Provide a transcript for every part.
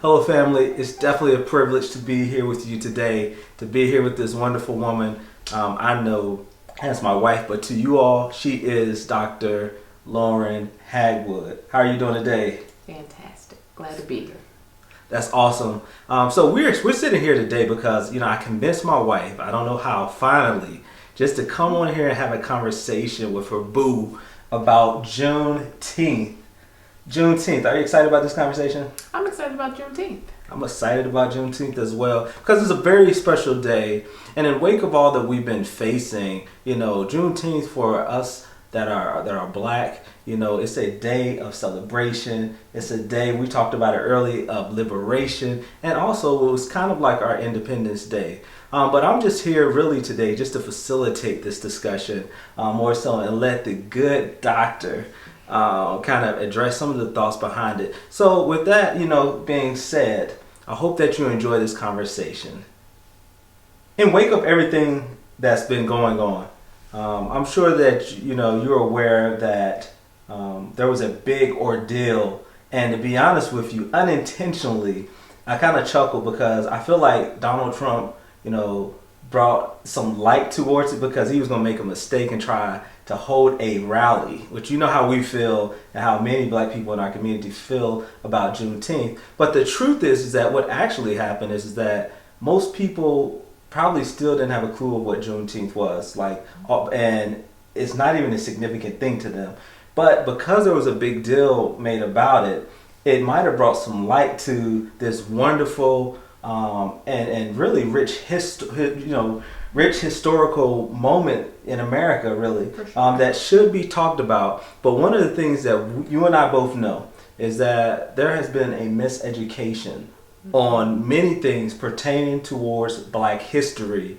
Hello, family. It's definitely a privilege to be here with you today, to be here with this wonderful woman I know as my wife, but to you all, she is Dr. Lauren Hagwood. How are you doing today? Fantastic. Glad to be here. That's awesome. So we're sitting here today because, I convinced my wife, I don't know how, finally, just to come on here and have a conversation with her boo about Juneteenth. Juneteenth. Are you excited about this conversation? I'm excited about Juneteenth. I'm excited about Juneteenth as well because it's a very special day. And in wake of all that we've been facing, Juneteenth for us that are black, it's a day of celebration. It's a day, we talked about it early, of liberation. And also it was kind of like our Independence Day. But I'm just here really today just to facilitate this discussion more so and let the good doctor kind of address some of the thoughts behind it. So with that, being said, I hope that you enjoy this conversation. In wake of everything that's been going on, I'm sure that you're aware that there was a big ordeal, and to be honest with you, unintentionally, I kind of chuckle because I feel like Donald Trump, brought some light towards it because he was going to make a mistake and try to hold a rally, which how we feel and how many black people in our community feel about Juneteenth. But the truth is that what actually happened is that most people probably still didn't have a clue of what Juneteenth was like, and it's not even a significant thing to them. But because there was a big deal made about it, it might have brought some light to this wonderful and really rich historical moment in America, really, Sure. that should be talked about. But one of the things that you and I both know is that there has been a miseducation on many things pertaining towards black history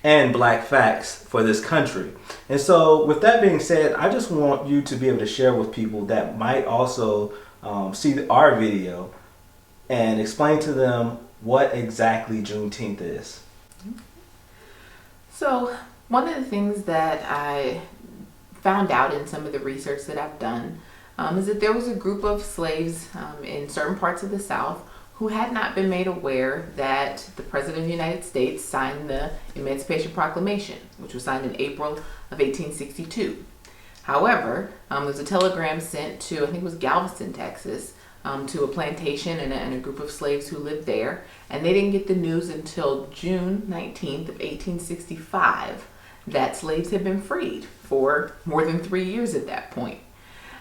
and black facts for this country. And so with that being said, I just want you to be able to share with people that might also see our video and explain to them what exactly Juneteenth is. So one of the things that I found out in some of the research that I've done is that there was a group of slaves in certain parts of the South who had not been made aware that the President of the United States signed the Emancipation Proclamation, which was signed in April of 1862. However, there was a telegram sent to, I think it was Galveston, Texas, to a plantation and a group of slaves who lived there, and they didn't get the news until June 19th of 1865 that slaves had been freed for more than 3 years at that point.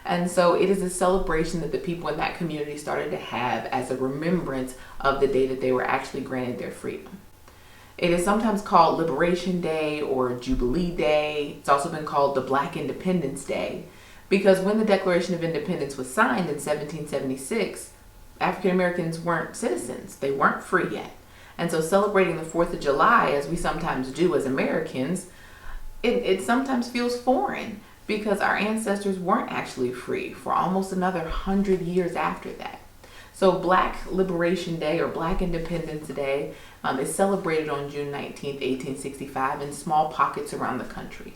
And so it is a celebration that the people in that community started to have as a remembrance of the day that they were actually granted their freedom. It is sometimes called Liberation Day or Jubilee Day. It's also been called the Black Independence Day, because when the Declaration of Independence was signed in 1776, African Americans weren't citizens. They weren't free yet. And so celebrating the 4th of July, as we sometimes do as Americans, it sometimes feels foreign because our ancestors weren't actually free for almost another 100 years after that. So Black Liberation Day or Black Independence Day is celebrated on June 19th, 1865 in small pockets around the country.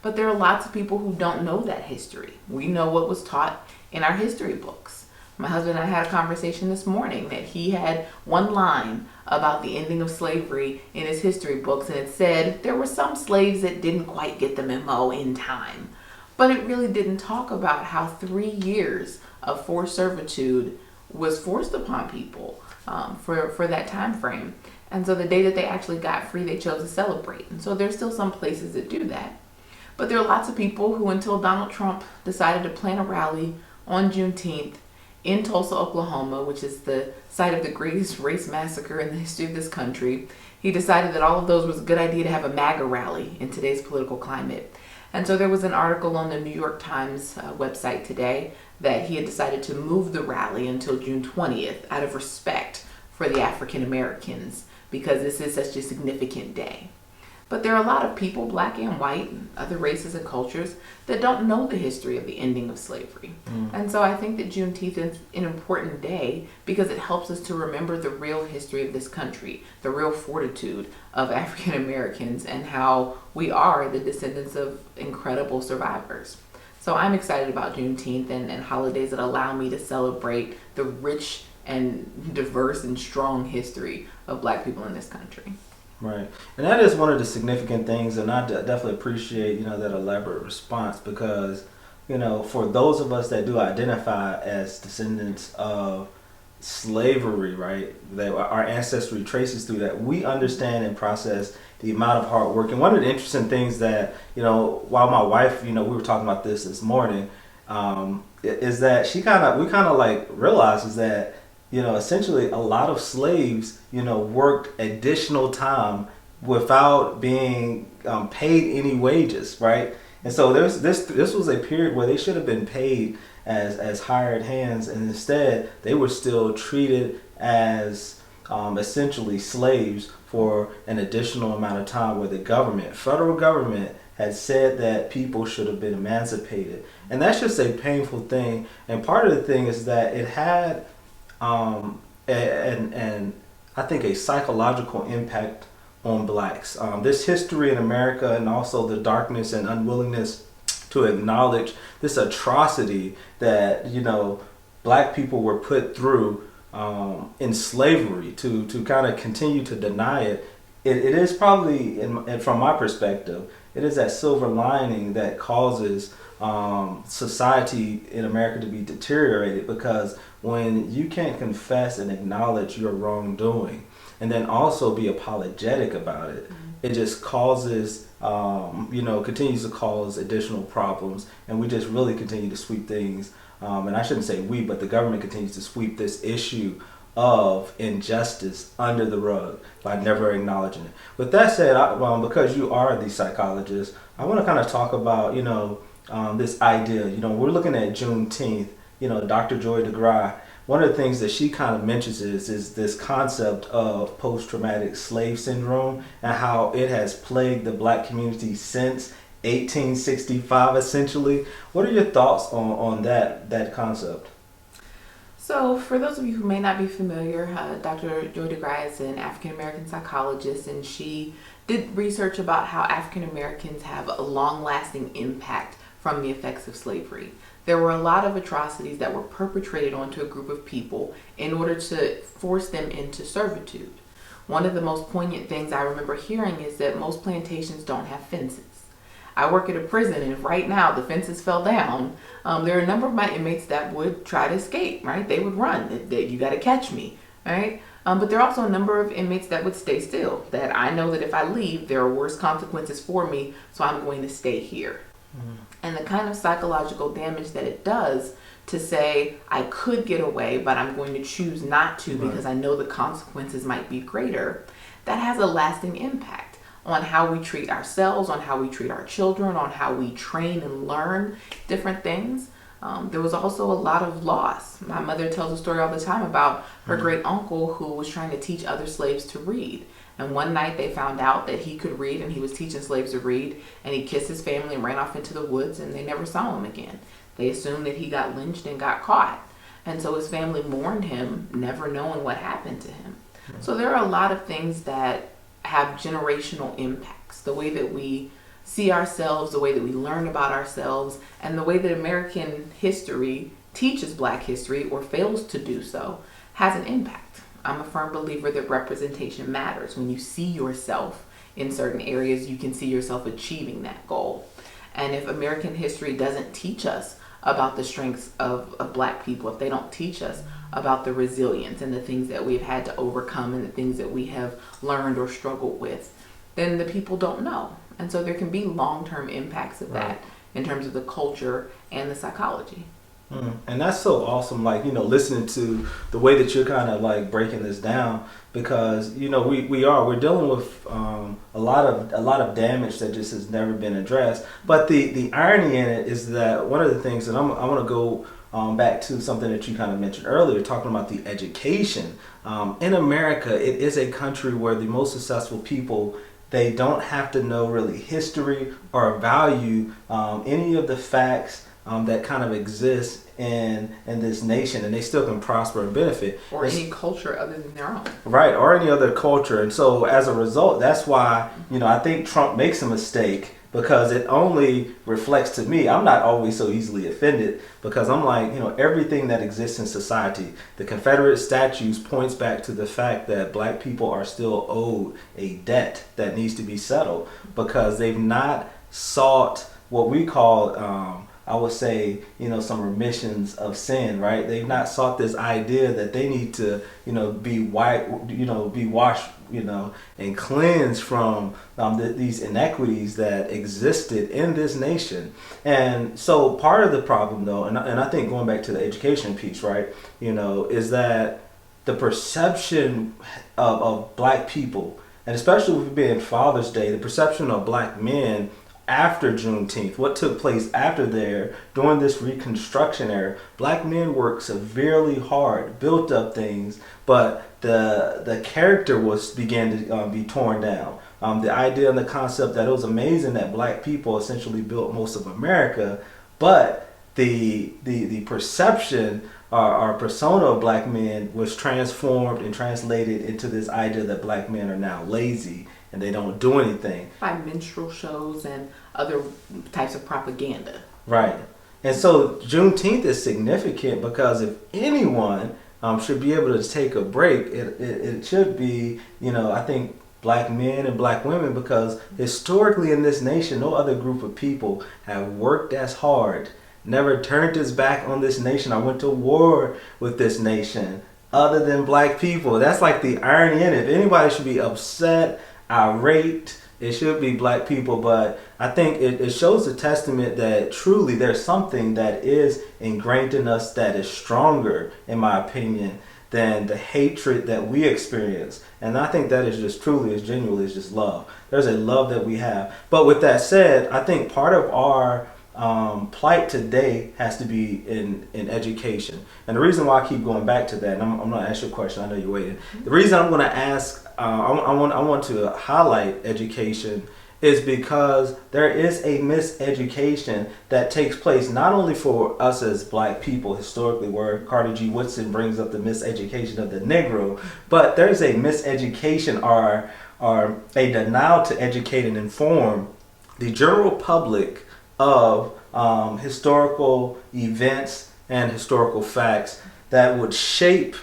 But there are lots of people who don't know that history. We know what was taught in our history books. My husband and I had a conversation this morning that he had one line about the ending of slavery in his history books, and it said there were some slaves that didn't quite get the memo in time. But it really didn't talk about how 3 years of forced servitude was forced upon people for that time frame. And so the day that they actually got free, they chose to celebrate. And so there's still some places that do that. But there are lots of people who, until Donald Trump decided to plan a rally on Juneteenth in Tulsa, Oklahoma, which is the site of the greatest race massacre in the history of this country, he decided that all of those was a good idea to have a MAGA rally in today's political climate. And so there was an article on the New York Times website today that he had decided to move the rally until June 20th out of respect for the African Americans, because this is such a significant day. But there are a lot of people, black and white, and other races and cultures, that don't know the history of the ending of slavery. And so I think that Juneteenth is an important day because it helps us to remember the real history of this country, the real fortitude of African Americans, and how we are the descendants of incredible survivors. So I'm excited about Juneteenth and holidays that allow me to celebrate the rich and diverse and strong history of Black people in this country. Right, and that is one of the significant things, and I definitely appreciate that elaborate response because for those of us that do identify as descendants of slavery, right, that our ancestry traces through that, we understand and process the amount of hard work. And one of the interesting things that while my wife, we were talking about this morning, is that we kind of like realizes that essentially a lot of slaves worked additional time without being paid any wages, right? And so this was a period where they should have been paid as hired hands, and instead they were still treated as essentially slaves for an additional amount of time, where the federal government had said that people should have been emancipated. And that's just a painful thing. And part of the thing is that it had and I think a psychological impact on blacks. This history in America, and also the darkness and unwillingness to acknowledge this atrocity that black people were put through in slavery, to kind of continue to deny it. It is probably, and from my perspective, it is that silver lining that causes society in America to be deteriorated, because when you can't confess and acknowledge your wrongdoing and then also be apologetic about it, it just causes, continues to cause additional problems, and we just really continue to sweep things. And I shouldn't say we, but the government continues to sweep this issue of injustice under the rug by never acknowledging it. With that said, because you are the psychologist, I want to kind of talk about, this idea. We're looking at Juneteenth. Dr. Joy DeGruy, one of the things that she kind of mentions is this concept of post-traumatic slave syndrome, and how it has plagued the black community since 1865, essentially. What are your thoughts on that concept? So, for those of you who may not be familiar, Dr. Joy DeGruy is an African-American psychologist, and she did research about how African-Americans have a long-lasting impact from the effects of slavery. There were a lot of atrocities that were perpetrated onto a group of people in order to force them into servitude. One of the most poignant things I remember hearing is that most plantations don't have fences. I work at a prison, and if right now the fences fell down, there are a number of my inmates that would try to escape, right? They would run. You got to catch me, right? But there are also a number of inmates that would stay still, that I know that if I leave, there are worse consequences for me, so I'm going to stay here. And the kind of psychological damage that it does to say, I could get away, but I'm going to choose not to because I know the consequences might be greater, that has a lasting impact on how we treat ourselves, on how we treat our children, on how we train and learn different things. There was also a lot of loss. My mother tells a story all the time about her great uncle who was trying to teach other slaves to read. And one night they found out that he could read, and he was teaching slaves to read, and he kissed his family and ran off into the woods, and they never saw him again. They assumed that he got lynched and got caught. And so his family mourned him, never knowing what happened to him. So there are a lot of things that have generational impacts. The way that we see ourselves, the way that we learn about ourselves, and the way that American history teaches Black history or fails to do so has an impact. I'm a firm believer that representation matters. When you see yourself in certain areas, you can see yourself achieving that goal. And if American history doesn't teach us about the strengths of Black people, if they don't teach us about the resilience and the things that we've had to overcome and the things that we have learned or struggled with, then the people don't know. And so there can be long-term impacts of that in terms of the culture and the psychology. And that's so awesome, listening to the way that you're kind of like breaking this down, because we're dealing with a lot of damage that just has never been addressed. But the irony in it is that one of the things that I want to go back to something that you kind of mentioned earlier, talking about the education in America. It is a country where the most successful people, they don't have to know really history or value any of the facts that kind of exist in this nation, and they still can prosper and benefit. Or any culture other than their own. Right, or any other culture. And so as a result, that's why, I think Trump makes a mistake because it only reflects to me. I'm not always so easily offended because I'm like, everything that exists in society, the Confederate statues points back to the fact that black people are still owed a debt that needs to be settled because they've not sought what we call, I would say, some remissions of sin, right? They've not sought this idea that they need to, be white, be washed, and cleansed from these inequities that existed in this nation. And so part of the problem, though, and I think going back to the education piece, right, is that the perception of black people, and especially with it being Father's Day, the perception of black men after Juneteenth, what took place after there during this Reconstruction era, black men worked severely hard, built up things, but the character began to be torn down. The idea and the concept that it was amazing that black people essentially built most of America, but the perception or persona of black men was transformed and translated into this idea that black men are now lazy and they don't do anything. By minstrel shows and other types of propaganda. Right. And so Juneteenth is significant because if anyone should be able to take a break, it should be, I think, black men and black women, because historically in this nation, no other group of people have worked as hard, never turned its back on this nation or went to war with this nation other than black people. That's like the irony in it. If anybody should be upset, irate, it should be black people. But I think it shows a testament that truly there's something that is ingrained in us that is stronger, in my opinion, than the hatred that we experience. And I think that is just truly, as genuinely, is just love. There's a love that we have. But with that said, I think part of our plight today has to be in education. And the reason why I keep going back to that, and I'm going to ask you a question, I know you're waiting. The reason I'm going to ask, I want to highlight education is because there is a miseducation that takes place not only for us as black people historically, where Carter G. Woodson brings up the miseducation of the Negro, but there's a miseducation or a denial to educate and inform the general public of historical events and historical facts that would shape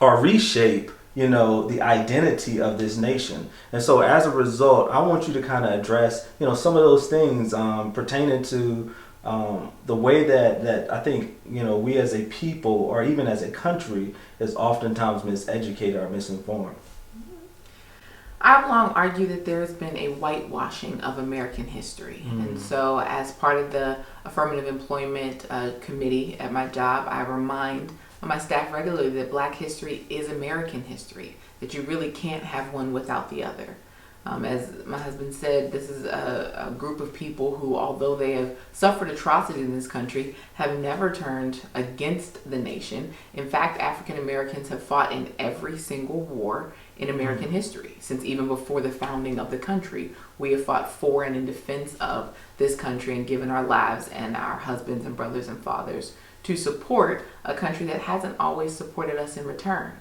or reshape the identity of this nation. And so as a result, I want you to kind of address some of those things pertaining to the way that I think we as a people or even as a country is oftentimes miseducated or misinformed. I've long argued that there's been a whitewashing of American history. And so as part of the affirmative employment committee at my job, I remind my staff regularly that black history is American history, that you really can't have one without the other. As my husband said, this is a group of people who, although they have suffered atrocities in this country, have never turned against the nation. In fact, African Americans have fought in every single war in American history. Since even before the founding of the country, we have fought for and in defense of this country and given our lives and our husbands and brothers and fathers to support a country that hasn't always supported us in return.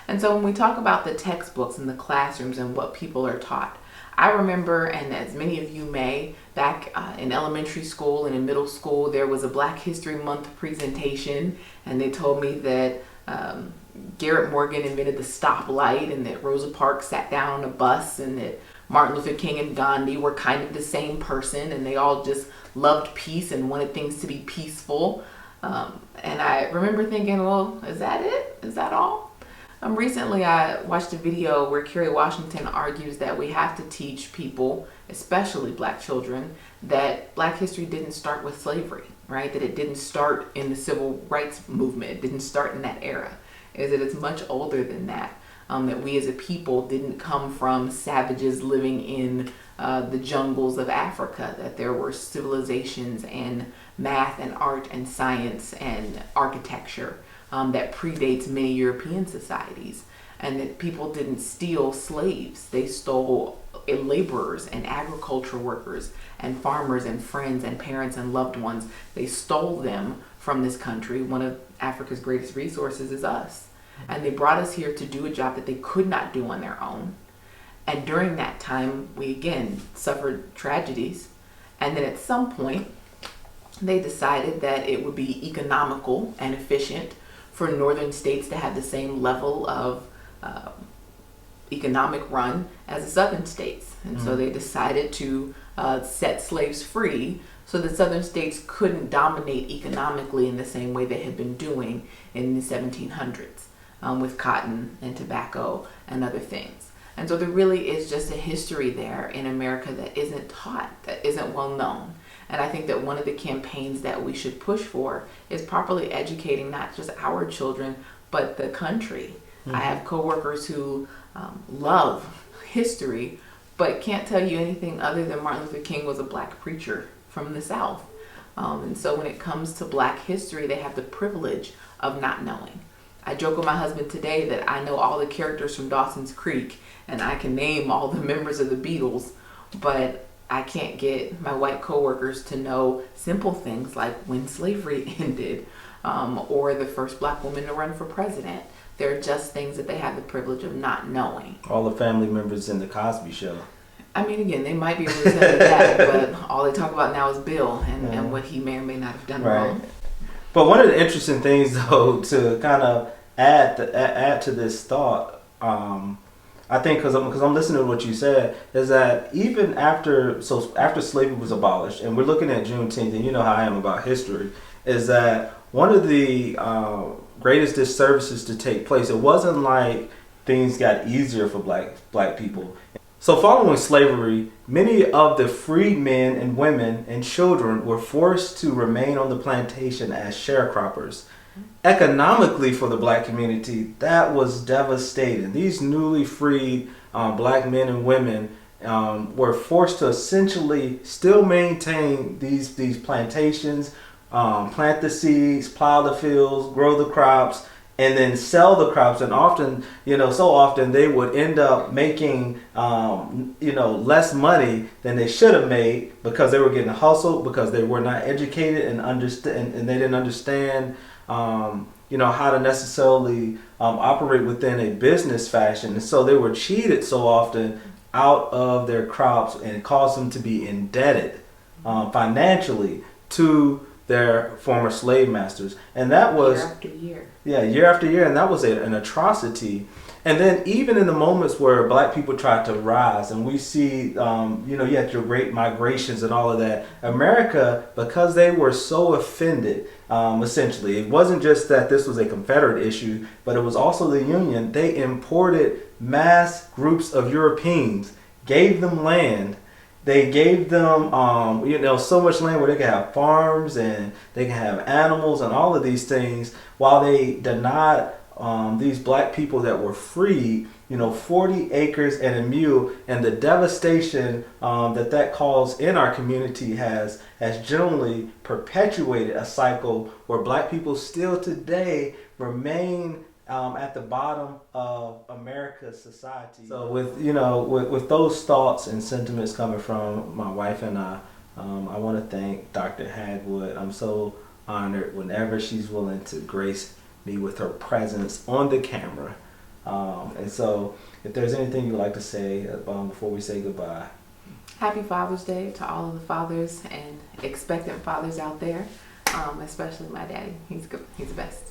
And so when we talk about the textbooks and the classrooms and what people are taught, I remember, and as many of you may, back in elementary school and in middle school, there was a Black History Month presentation, and they told me that Garrett Morgan invented the stoplight, and that Rosa Parks sat down on a bus, and that Martin Luther King and Gandhi were kind of the same person, and they all just loved peace and wanted things to be peaceful. And I remember thinking, well, is that it? Is that all? Recently, I watched a video where Kerry Washington argues that we have to teach people, especially black children, that black history didn't start with slavery, right? That it didn't start in the civil rights movement. It didn't start in that era. Is that it's much older than that. That we as a people didn't come from savages living in the jungles of Africa, that there were civilizations and math and art and science and architecture that predates many European societies, and that people didn't steal slaves. They stole laborers and agriculture workers and farmers and friends and parents and loved ones. They stole them from this country. One of Africa's greatest resources is us. And they brought us here to do a job that they could not do on their own. And during that time, we again suffered tragedies. And then at some point, they decided that it would be economical and efficient for northern states to have the same level of economic run as the southern states. And so they decided to set slaves free so that southern states couldn't dominate economically in the same way they had been doing in the 1700s with cotton and tobacco and other things. And so there really is just a history there in America that isn't taught, that isn't well known. And I think that one of the campaigns that we should push for is properly educating not just our children, but the country. I have coworkers who love history, but can't tell you anything other than Martin Luther King was a black preacher from the South. And so when it comes to black history, they have the privilege of not knowing. I joke with my husband today that I know all the characters from Dawson's Creek and I can name all the members of the Beatles, but I can't get my white coworkers to know simple things like when slavery ended, or the first black woman to run for president. They're just things that they have the privilege of not knowing. All the family members in the Cosby Show. I mean, again, they might be able to tell you that, but all they talk about now is Bill and what he may or may not have done wrong. But one of the interesting things, though, to kind of add to this thought, I think, because I'm listening to what you said, is that even after slavery was abolished, and we're looking at Juneteenth, and you know how I am about history, is that one of the greatest disservices to take place, it wasn't like things got easier for black people. So following slavery, many of the freed men and women and children were forced to remain on the plantation as sharecroppers. Economically, for the black community, that was devastating. These newly freed black men and women were forced to essentially still maintain these plantations, plant the seeds, plow the fields, grow the crops, and then sell the crops. And often, so often they would end up making, less money than they should have made because they were getting hustled, because they were not educated and they didn't understand, how to necessarily operate within a business fashion. And so they were cheated so often out of their crops, and it caused them to be indebted financially to their former slave masters. And that was year after year. Yeah, year after year, and that was an atrocity. And then even in the moments where black people tried to rise, and we see, you had your great migrations and all of that, America, because they were so offended, essentially, it wasn't just that this was a Confederate issue, but it was also the Union. They imported mass groups of Europeans, gave them land. They gave them, so much land where they could have farms and they can have animals and all of these things, while they denied these black people that were freed, 40 acres and a mule. And the devastation that caused in our community has generally perpetuated a cycle where black people still today remain at the bottom of America's society. So with those thoughts and sentiments coming from my wife and I want to thank Dr. Hagwood. I'm so honored whenever she's willing to grace me with her presence on the camera. And so if there's anything you'd like to say before we say goodbye. Happy Father's Day to all of the fathers and expectant fathers out there, especially my daddy. He's good. He's the best.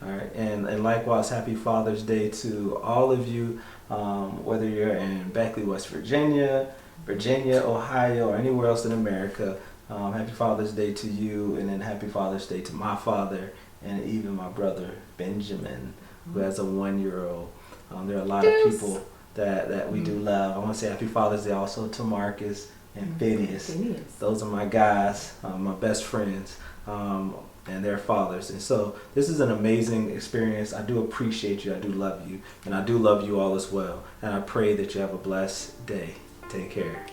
All right, and likewise, happy Father's Day to all of you, whether you're in Beckley, West Virginia, Ohio, or anywhere else in America. Happy Father's Day to you, and then happy Father's Day to my father, and even my brother, Benjamin, who has a 1-year-old. There are a lot of people that we do love. I want to say happy Father's Day also to Marcus and Phineas. Those are my guys, my best friends. And their fathers. And so this is an amazing experience. I do appreciate you. I do love you. And I do love you all as well. And I pray that you have a blessed day. Take care.